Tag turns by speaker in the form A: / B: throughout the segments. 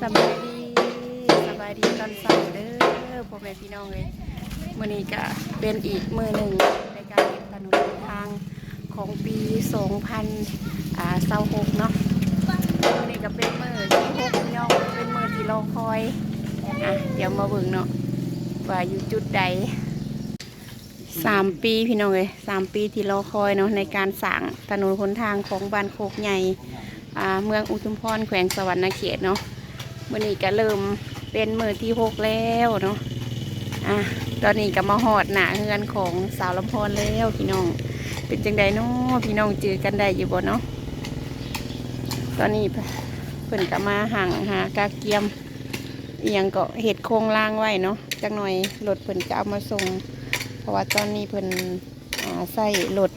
A: สบายดีสบายดีตอนเช้าเด้อพ่อแม่พี่น้องเลยมื้อนี้ก็เป็นอีกมื้อหนึ่งในการเดินถนนทางของปี2026เนาะมื้อนี้ก็เป็นมื้อที่6พี่น้องเป็นมื้อที่รอคอยเดี๋ยวมาเบิ่งเนาะว่าอยู่จุดใด3 ปีพี่น้องเลย3 ปีที่รอคอยเนาะในการสร้างถนนหนทางของบ้านโคกใหญ่เมืองอุทุมพรแขวงสะหวรรณเขตเนาะมื้อนี้ก็เริ่มเป็นมื้อที่6แล้วเนาะตอนนี้ก็มาหอดหน้าเฮือนของสาวลำพรแล้วพี่น้องเป็นจังใดเนาะพี่น้องเจอกันได้อยู่บ่เนาะตอนนี้เพิ่นก็มาห่างหากาเกียมอีหยังก็เฮ็ดโครงล่างไว้เนาะจักหน่อยรถเพิ่นจะเอามาส่งเพราะว่าตอนนี้เพิ่นใส่รถ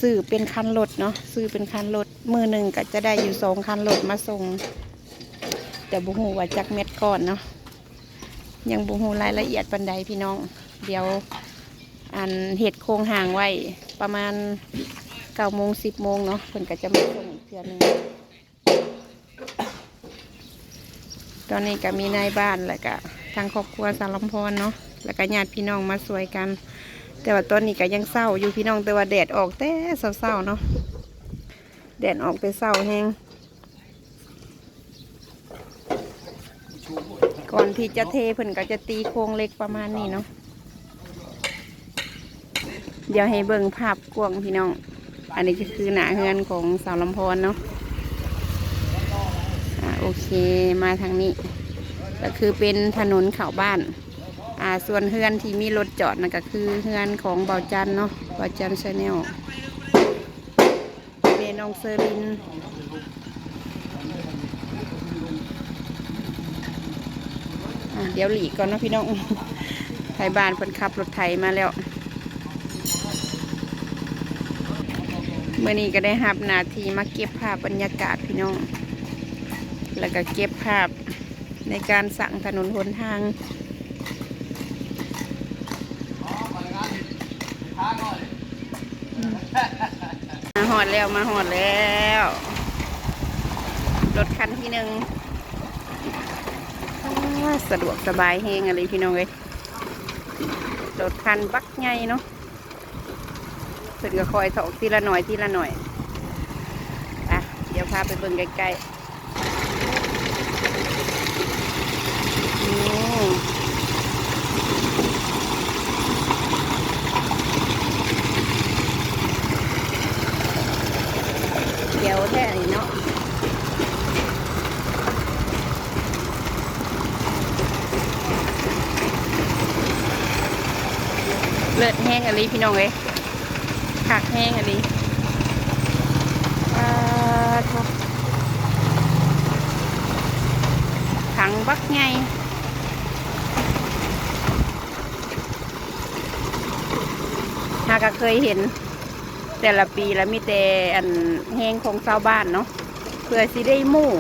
A: ซื้อเป็นคันรถเนาะซื้อเป็นคันรถมือหนึ่งก็จะได้อยู่2 คันรถมาส่งแต่บุหูว่าจักเม็ดก่อนเนาะยังบุหูรายละเอียดปันใดพี่น้องเดี๋ยวเห็ดโครงห่างไว้ประมาณ9 โมง 10 โมงเนาะเพิ่นก็จะมาส่งอีกเทื่อนึงตอนนี้ก็มีนายบ้านแล้วก็ทางครอบครัวสาวลำพรเนาะแล้วก็ญาติพี่น้องมาสวยกันแต่ว่าตอนนี้ก็ยังเศร้าอยู่พี่น้องแต่ว่าแดดออกแต่เศร้าๆเนาะแดดออกแต่เศร้าแห้งก่อนที่จะเทเพิ่นก็จะตีโครงเล็กประมาณนี้เนาะเดี๋ยวให้เบิ่งภาพกว้างพี่น้องอันนี้ก็คือหน้าเฮือนของสาวลำพรเนาะโอเคมาทางนี้ก็คือเป็นถนนเข้าบ้านส่วนเฮือนที่มีรถจอดนั่นก็คือเฮือนของเบาจันเนาะเบาจันชาแนลเมน้องเซอร์ลินเดี๋ยวหลีกก่อนนะพี่น้องไทยบ้านเพิ่นขับรถไถมาแล้วเมื่อนี้ก็ได้รับหน้าที่มาเก็บภาพบรรยากาศพี่น้องแล้วก็เก็บภาพในการสั่งถนนหนทางมาหอดแล้วรถคันที่1สะดวกสบายแฮงอะไรพี่น้องเลยรถคันบักใหญ่เนาะเพิ่นก็คอยถอกทีละหน่อยเดี๋ยวพาไปเบิ่งใกล้ๆเดี๋ยวแท้นี่เนาะเลือดแห้งอะไรพี่น้องเลยผักแห้งอะไรถังบักไงหากเคยเห็นแต่ละปีแล้วมีแต่แห้งของชาวบ้านเนาะเพื่อสิได้หมู่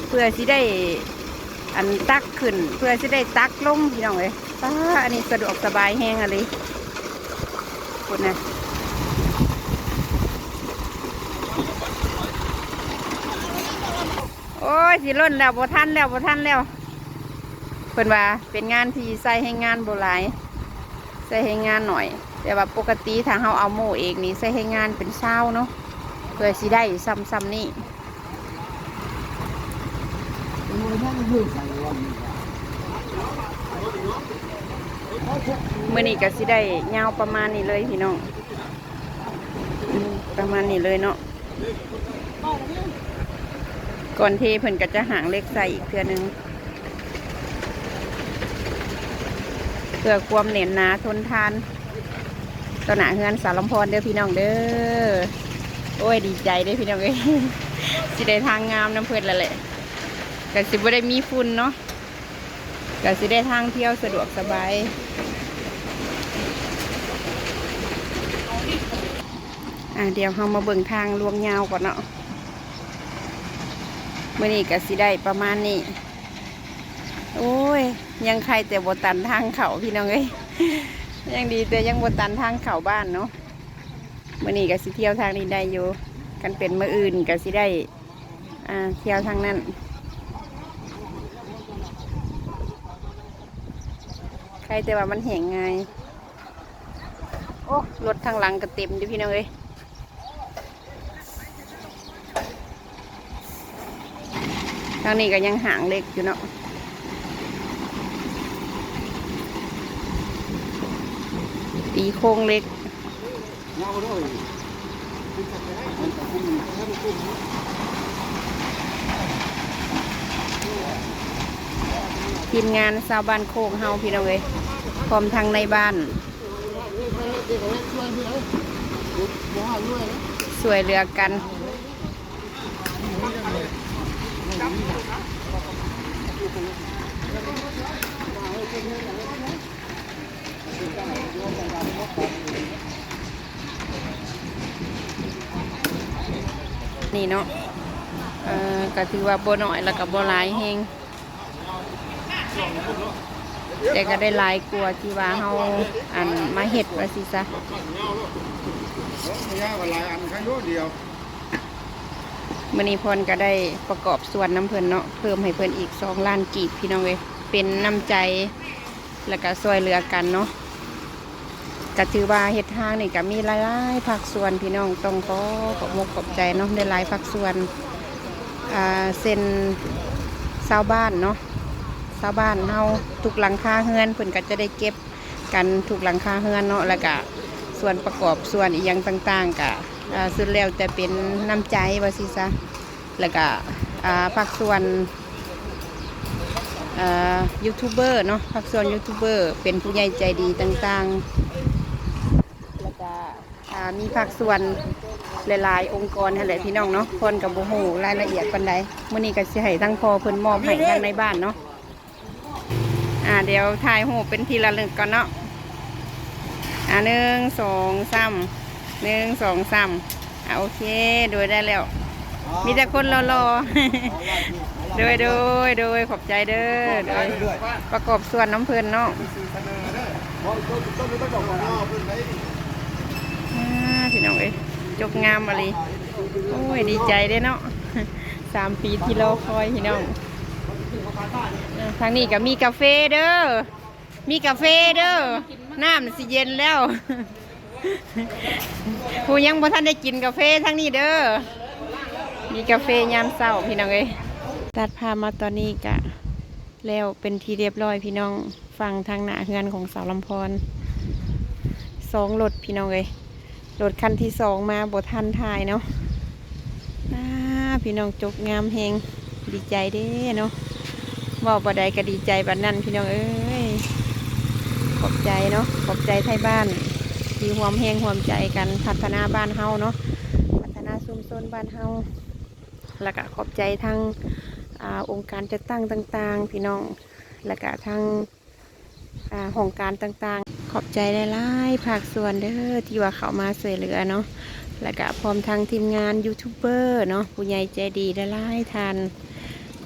A: เพื่อสิได้ตักขึ้นเพื่อสิได้ตักลงพี่น้องเลยอันนี้สะดวกสบายแห้งอะไรคุณนะโอ้ยสิล้นแล้วบ่ทันแล้วเพิ่นว่าเป็นงานที่ใส่ให้งานโบราณใส่ให้งานหน่อยแต่ว่าปกติทางเฮาเอาโม่เองนี่ใส่ให้งานเป็นเช้าเนาะเพื่อสิได้ซ้ำนี่มื้อนี้ก็สิได้ยาวประมาณนี้เลยพี่น้องประมาณนี้เลยเนาะก่อนเทเพิ่นก็จะหางเล็กใส่อีกเทื่อนึงเพื่อความเหน็บหนาทนทานต่อหน้าเฮือนสาวลำพรเด้อพี่น้องเด้อโอ้ยดีใจเด้อพี่น้องเอ้ยสิได้ทางงามน้ำเพิ่นแล้วแหละก็สิบ่ได้มีฝุ่นเนาะก็สิได้ทางเที่ยวสะดวกสบายเดี๋ยวเรามาเบิ่งทางลวงยาวก่อนเนาะเมื่อนี้ก็สิได้ประมาณนี้โอ้ยยังใครแต่บตันทางเขาพี่น้องเอ้ยยังดีแต่ยังบตันทางเขาบ้านเนาะเมื่อนี้ก็สิเที่ยวทางนี้ได้อยู่กันเป็นมื้ออื่นก็สิได้เที่ยวทางนั้น ใครแต่ว่ามันแห้งไงโอ้รถทางหลังก็เต็มอยู่พี่น้องเอ้ยทางนี้ก็ยังห่างเล็กอยู่เนาะตีโค้งเล็กทีมงานชาวบ้านโคกเฮาพี่น้องเอ้ยพร้อมทางในบ้านสวยเรือกันนี่เนาะก็ถือว่าบ่น้อยแล้วก็บ่หลายแฮงแต่ก็ได้หลายกว่าที่ว่าเฮาอันมาเฮ็ดว่าสิซะมื้อนี้พรก็ได้ประกอบส่วนน้ำเพิ่นเนาะเพิ่มให้เพิ่นอีก2 ล้านกีบพี่น้องเอ้ยเป็นน้ำใจแล้วก็ช่วยเหลือกันเนาะก็ถือว่าเฮ็ดทางนี่ก็มีหลายๆภาคส่วนพี่น้องต้องขอบมกขอบใจเนาะได้หลายภาคส่วนเส้นชาวบ้านเนาะชาวบ้านเฮาทุกหลังคาเฮือนเพิ่นก็จะได้เก็บกันทุกหลังคาเฮือนเนาะแล้วก็ส่วนประกอบส่วนอีหยังต่างๆก็สุดแล้วแต่เป็นน้ำใจว่าสิซะแล้วก็ภาคส่วนยูทูบเบอร์เนาะภาคส่วนยูทูบเบอร์เป็นผู้ใหญ่ใจดีต่างๆแล้วก็มีภาคส่วนหลายๆองค์กรนั่นแหละพี่น้องเนาะคนกับโบโหรายละเอียดปานใดมื้อนี้ก็สิให้ทั้งพอเพิ่นมอบให้ทั้งในบ้านเนาะเดี๋ยวถ่ายรูปเป็นทีละลึกก่อนเนาะ1 2 3 1 2 3โอเคโดยได้แล้วมีแต่คนรอๆโดยขอบใจเด้อโดยประกอบส่วนน้ำเพลินเนาะพี่น้องเอ้ยจบงามมาเลยโอ้ยดีใจเด้เนาะ3 ปีที่รอคอยพี่น้องทางนี้ก็มีกาแฟเด้อมีกาแฟเด้อน้ำสิเย็นแล้วผู้ยังบ่ทันได้กินกาแฟทางนี้เด้อมีกาแฟยามเช้าพี่น้องเอ้ยตัดภาพมาตอนนี้กะแล้วเป็นทีเรียบร้อยพี่น้องฟังทางหน้าเฮือนของสาวลำพร2 รถพี่น้องเอ้ยรถคันที่2มาบ่ทันถ่ายเนาะพี่น้องจบงามแฮงดีใจเด้เนาะว่าบ่ได้ก็ดีใจบัดนั้นพี่น้องเอ้ยขอบใจเนาะขอบใจไทยบ้านที่ร่วมแฮงร่วมใจกันพัฒนาบ้านเฮาเนาะพัฒนาชุมชนบ้านเฮาแล้วก็ขอบใจทางองค์การจัดตั้งต่างๆพี่น้องแล้วก็ทางห้องการต่างๆขอบใจหลายๆภาคส่วนเด้อที่ว่าเขามาช่วยเหลือเนาะแล้วก็พร้อมทางทีมงานยูทูบเบอร์เนาะผู้ใหญ่ใจดีหลายๆท่าน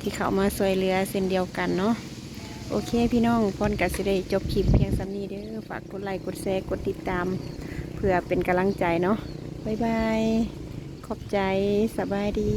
A: ที่เขามาช่วยเหลือเส้นเดียวกันเนาะโอเคพี่น้องพรก็สิได้จบคลิปเพียงสำนี้เด้อฝากกดไลค์กดแชร์กดติดตามเพื่อเป็นกำลังใจเนาะบ๊ายบายขอบใจสบายดี